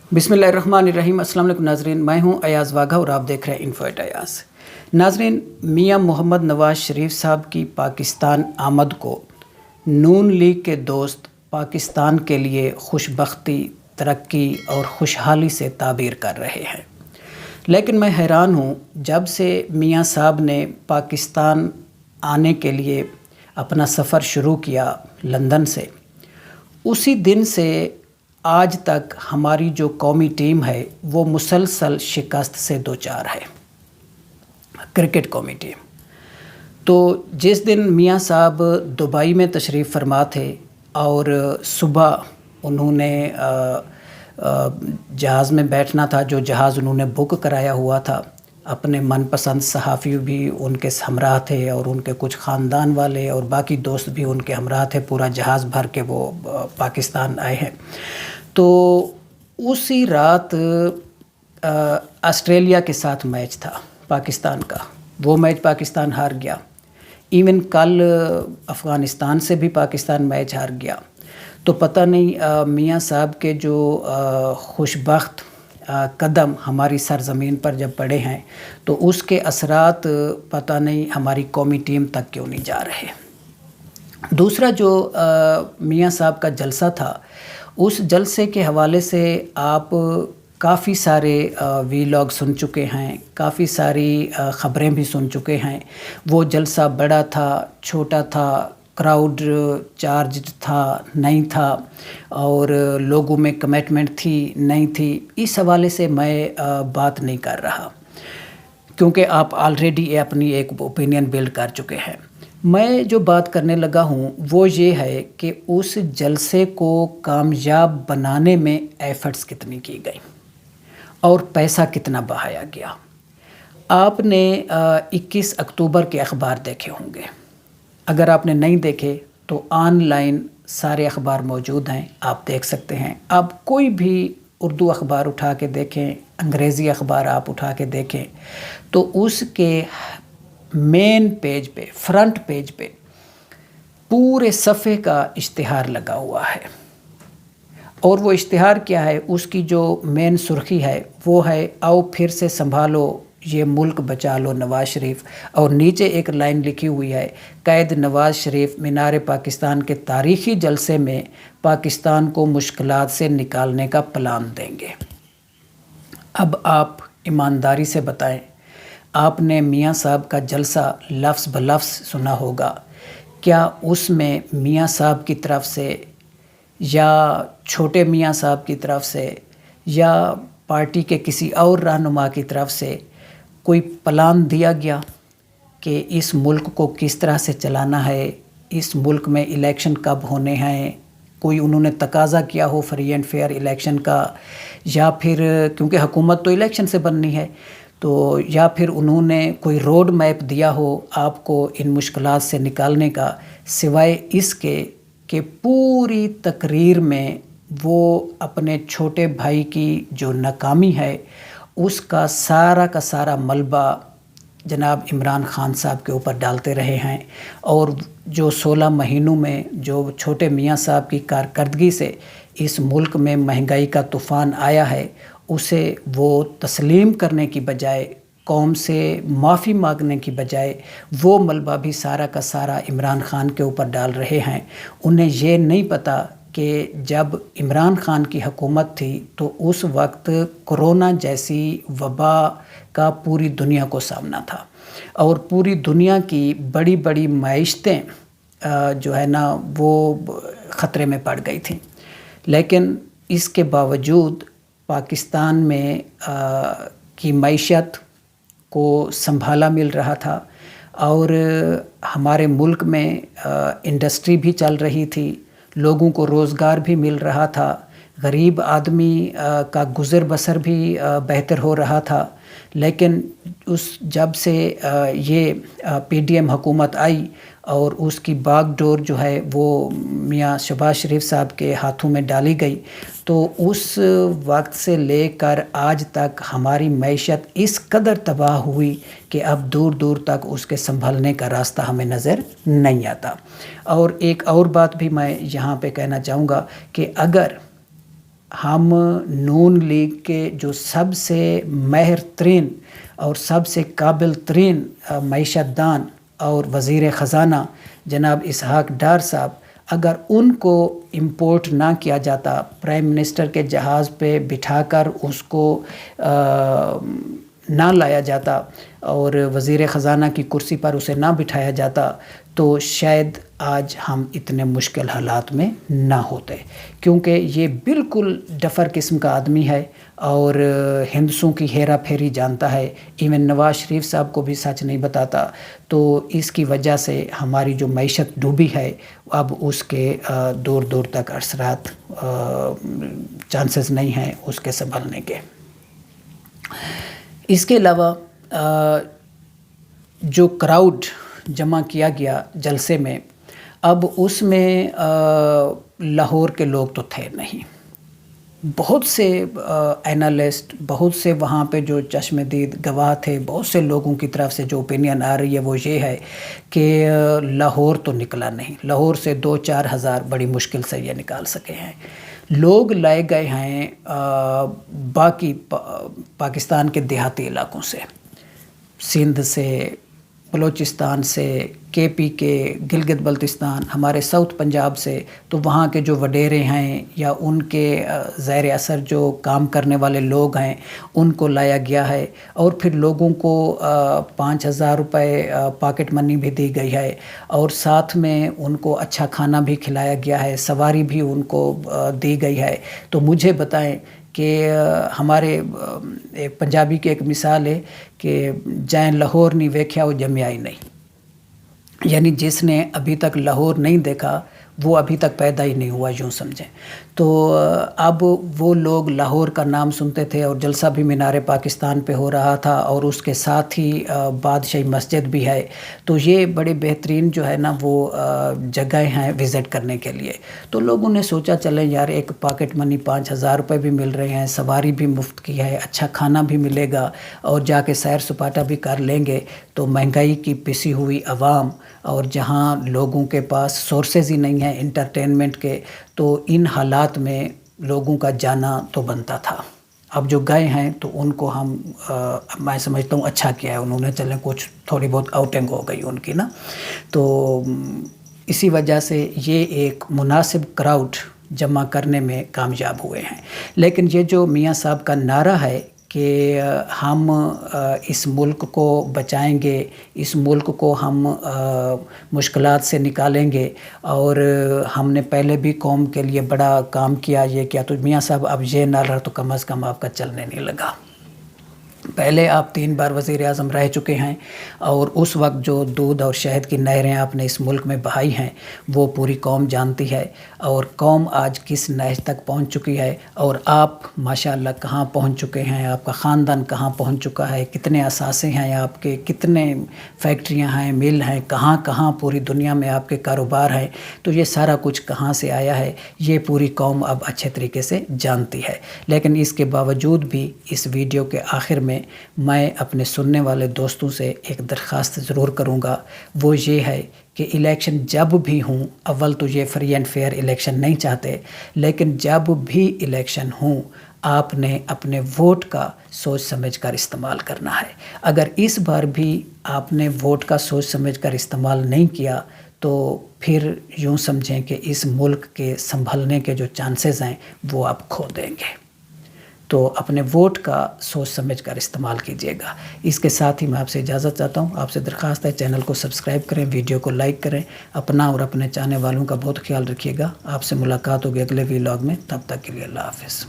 बिस्मिल्लाहिर्रहमानिर्रहीम। अस्सलाम वालेकुम नाजरीन, मैं हूं अयाज़ वाघा और आप देख रहे हैं इन्फो एट अयाज़। नाजरीन, मियां मोहम्मद नवाज़ शरीफ साहब की पाकिस्तान आमद को नून लीग के दोस्त पाकिस्तान के लिए खुशबख्ती, तरक्की और खुशहाली से ताबीर कर रहे हैं। लेकिन मैं हैरान हूं, जब से मियां साहब ने पाकिस्तान आने के लिए अपना सफ़र शुरू किया लंदन से, उसी दिन से आज तक हमारी जो कौमी टीम है वो मुसलसल शिकस्त से दो चार है, क्रिकेट कौमी टीम। तो जिस दिन मियां साहब दुबई में तशरीफ़ फरमा थे और सुबह उन्होंने जहाज़ में बैठना था, जो जहाज़ उन्होंने बुक कराया हुआ था, अपने मनपसंद सहाफ़ी भी उनके हमराह थे और उनके कुछ ख़ानदान वाले और बाकी दोस्त भी उनके हमराह थे। पूरा जहाज़ भर के वो पाकिस्तान आए हैं। तो उसी रात ऑस्ट्रेलिया के साथ मैच था पाकिस्तान का। वो मैच पाकिस्तान हार गया। इवन कल अफ़गानिस्तान से भी पाकिस्तान मैच हार गया। तो पता नहीं मियां साहब के जो खुशबख्त कदम हमारी सरज़मीन पर जब पड़े हैं तो उसके असरात पता नहीं हमारी कौमी टीम तक क्यों नहीं जा रहे। दूसरा जो मियां साहब का जलसा था, उस जलसे के हवाले से आप काफ़ी सारे वीलॉग सुन चुके हैं, काफ़ी सारी ख़बरें भी सुन चुके हैं। वो जलसा बड़ा था, छोटा था, क्राउड चार्ज था, नहीं था, और लोगों में कमिटमेंट थी, नहीं थी, इस हवाले से मैं बात नहीं कर रहा, क्योंकि आप ऑलरेडी अपनी एक ओपिनियन बिल्ड कर चुके हैं। मैं जो बात करने लगा हूँ वो ये है कि उस जलसे को कामयाब बनाने में एफ़र्ट्स कितनी की गई और पैसा कितना बहाया गया। आपने 21 अक्टूबर के अखबार देखे होंगे। अगर आपने नहीं देखे तो ऑनलाइन सारे अखबार मौजूद हैं, आप देख सकते हैं। आप कोई भी उर्दू अखबार उठा के देखें, अंग्रेज़ी अखबार आप उठा के देखें, तो उसके मेन पेज पे, फ्रंट पेज पे पूरे सफ़े का इश्तिहार लगा हुआ है। और वो इश्तिहार क्या है, उसकी जो मेन सुर्खी है वो है, आओ फिर से संभालो ये मुल्क बचा लो नवाज़ शरीफ। और नीचे एक लाइन लिखी हुई है, कैद नवाज़ शरीफ मीनार पाकिस्तान के तारीख़ी जलसे में पाकिस्तान को मुश्किलात से निकालने का प्लान देंगे। अब आप ईमानदारी से बताएं, आपने मियां साहब का जलसा लफ्ज़ ब लफ्ज़ सुना होगा, क्या उसमें मियां साहब की तरफ से या छोटे मियां साहब की तरफ से या पार्टी के किसी और रहनुमा की तरफ से कोई प्लान दिया गया कि इस मुल्क को किस तरह से चलाना है, इस मुल्क में इलेक्शन कब होने हैं, कोई उन्होंने तकाज़ा किया हो फ्री एंड फेयर इलेक्शन का, या फिर क्योंकि हुकूमत तो इलेक्शन से बननी है, तो या फिर उन्होंने कोई रोड मैप दिया हो आपको इन मुश्किलात से निकालने का, सिवाय इसके कि पूरी तकरीर में वो अपने छोटे भाई की जो नाकामी है उसका सारा का सारा मलबा जनाब इमरान खान साहब के ऊपर डालते रहे हैं। और जो 16 महीनों में जो छोटे मियां साहब की कारकर्दगी से इस मुल्क में महंगाई का तूफ़ान आया है, उसे वो तस्लीम करने की बजाय, कौम से माफ़ी मांगने की बजाय, वो मलबा भी सारा का सारा इमरान खान के ऊपर डाल रहे हैं। उन्हें ये नहीं पता कि जब इमरान खान की हुकूमत थी तो उस वक्त कोरोना जैसी वबा का पूरी दुनिया को सामना था और पूरी दुनिया की बड़ी बड़ी मईशतें जो है ना वो ख़तरे में पड़ गई थी। लेकिन इसके बावजूद पाकिस्तान में की मईशत को संभाला मिल रहा था और हमारे मुल्क में इंडस्ट्री भी चल रही थी, लोगों को रोज़गार भी मिल रहा था, गरीब आदमी का गुज़र बसर भी बेहतर हो रहा था। लेकिन जब से ये पीडीएम हुकूमत आई और उसकी बागडोर जो है वो मियां शहबाज शरीफ साहब के हाथों में डाली गई, तो उस वक्त से लेकर आज तक हमारी मईशत इस कदर तबाह हुई कि अब दूर दूर तक उसके संभलने का रास्ता हमें नज़र नहीं आता। और एक और बात भी मैं यहाँ पे कहना चाहूँगा कि अगर ہم نون لیگ کے جو سب سے ماہر ترین اور سب سے قابل ترین معیشت دان اور وزیر خزانہ جناب اسحاق ڈار صاحب، اگر ان کو امپورٹ نہ کیا جاتا، پرائم منسٹر کے جہاز پہ بٹھا کر اس کو نہ لایا جاتا اور وزیر خزانہ کی کرسی پر اسے نہ بٹھایا جاتا، تو شاید آج ہم اتنے مشکل حالات میں نہ ہوتے، کیونکہ یہ بالکل ڈفر قسم کا آدمی ہے اور ہندسوں کی ہیرا پھیری جانتا ہے، ایون نواز شریف صاحب کو بھی سچ نہیں بتاتا، تو اس کی وجہ سے ہماری جو معیشت ڈوبی ہے اب اس کے دور دور تک اثرات چانسز نہیں ہیں اس کے سنبھلنے کے۔ اس کے علاوہ جو کراؤڈ جمع کیا گیا جلسے میں، اب اس میں لاہور کے لوگ تو تھے نہیں، بہت سے اینالسٹ، بہت سے وہاں پہ جو چشم دید گواہ تھے، بہت سے لوگوں کی طرف سے جو اوپینین آ رہی ہے وہ یہ ہے کہ لاہور تو نکلا نہیں، لاہور سے 2-4 ہزار بڑی مشکل سے یہ نکال سکے ہیں۔ لوگ لائے گئے ہیں باقی پاکستان کے دیہاتی علاقوں سے، سندھ سے، بلوچستان سے، کے پی کے، گلگت بلتستان، ہمارے ساؤتھ پنجاب سے، تو وہاں کے جو وڈیرے ہیں یا ان کے زیر اثر جو کام کرنے والے لوگ ہیں ان کو لایا گیا ہے، اور پھر لوگوں کو 5,000 روپے پاکٹ منی بھی دی گئی ہے، اور ساتھ میں ان کو اچھا کھانا بھی کھلایا گیا ہے، سواری بھی ان کو دی گئی ہے۔ تو مجھے بتائیں کہ ہمارے ایک پنجابی کی ایک مثال ہے کہ جائیں لاہور نہیں ویکھیا وہ جمیا ہی نہیں، یعنی جس نے ابھی تک لاہور نہیں دیکھا وہ ابھی تک پیدا ہی نہیں ہوا، یوں سمجھیں۔ تو اب وہ لوگ لاہور کا نام سنتے تھے، اور جلسہ بھی مینار پاکستان پہ ہو رہا تھا، اور اس کے ساتھ ہی بادشاہی مسجد بھی ہے، تو یہ بڑے بہترین جو ہے نا وہ جگہیں ہیں وزٹ کرنے کے لیے۔ تو لوگوں نے سوچا چلیں یار، ایک پاکٹ منی 5,000 روپے بھی مل رہے ہیں، سواری بھی مفت کی ہے، اچھا کھانا بھی ملے گا، اور جا کے سیر سپاٹا بھی کر لیں گے، تو مہنگائی کی پسی ہوئی عوام اور جہاں لوگوں کے پاس سورسز ہی نہیں ہیں انٹرٹینمنٹ کے، تو ان حالات میں لوگوں کا جانا تو بنتا تھا۔ اب جو گئے ہیں تو ان کو ہم میں سمجھتا ہوں اچھا کیا ہے انہوں نے، چلیں کچھ تھوڑی بہت آؤٹنگ ہو گئی ان کی نا، تو اسی وجہ سے یہ ایک مناسب کراؤڈ جمع کرنے میں کامیاب ہوئے ہیں۔ لیکن یہ جو میاں صاحب کا نعرہ ہے کہ ہم اس ملک کو بچائیں گے، اس ملک کو ہم مشکلات سے نکالیں گے، اور ہم نے پہلے بھی قوم کے لیے بڑا کام کیا، یہ کیا، تو میاں صاحب اب یہ نعرہ تو کم از کم آپ کا چلنے نہیں لگا۔ پہلے آپ 3 بار وزیر اعظم رہ چکے ہیں، اور اس وقت جو دودھ اور شہد کی نہریں آپ نے اس ملک میں بہائی ہیں وہ پوری قوم جانتی ہے، اور قوم آج کس نہج تک پہنچ چکی ہے، اور آپ ماشاءاللہ کہاں پہنچ چکے ہیں، آپ کا خاندان کہاں پہنچ چکا ہے، کتنے اثاثے ہیں آپ کے، کتنے فیکٹریاں ہیں، مل ہیں، کہاں کہاں پوری دنیا میں آپ کے کاروبار ہیں، تو یہ سارا کچھ کہاں سے آیا ہے یہ پوری قوم اب اچھے طریقے سے جانتی ہے۔ لیکن اس کے باوجود بھی اس ویڈیو کے آخر میں میں اپنے سننے والے دوستوں سے ایک درخواست ضرور کروں گا، وہ یہ ہے کہ الیکشن جب بھی ہوں، اول تو یہ فری اینڈ فیئر الیکشن نہیں چاہتے، لیکن جب بھی الیکشن ہوں آپ نے اپنے ووٹ کا سوچ سمجھ کر استعمال کرنا ہے۔ اگر اس بار بھی آپ نے ووٹ کا سوچ سمجھ کر استعمال نہیں کیا تو پھر یوں سمجھیں کہ اس ملک کے سنبھلنے کے جو چانسز ہیں وہ آپ کھو دیں گے۔ تو اپنے ووٹ کا سوچ سمجھ کر استعمال کیجیے گا۔ اس کے ساتھ ہی میں آپ سے اجازت چاہتا ہوں، آپ سے درخواست ہے چینل کو سبسکرائب کریں، ویڈیو کو لائک کریں، اپنا اور اپنے چاہنے والوں کا بہت خیال رکھیے گا۔ آپ سے ملاقات ہوگی اگلے ویلاگ میں، تب تک کے لیے اللہ حافظ۔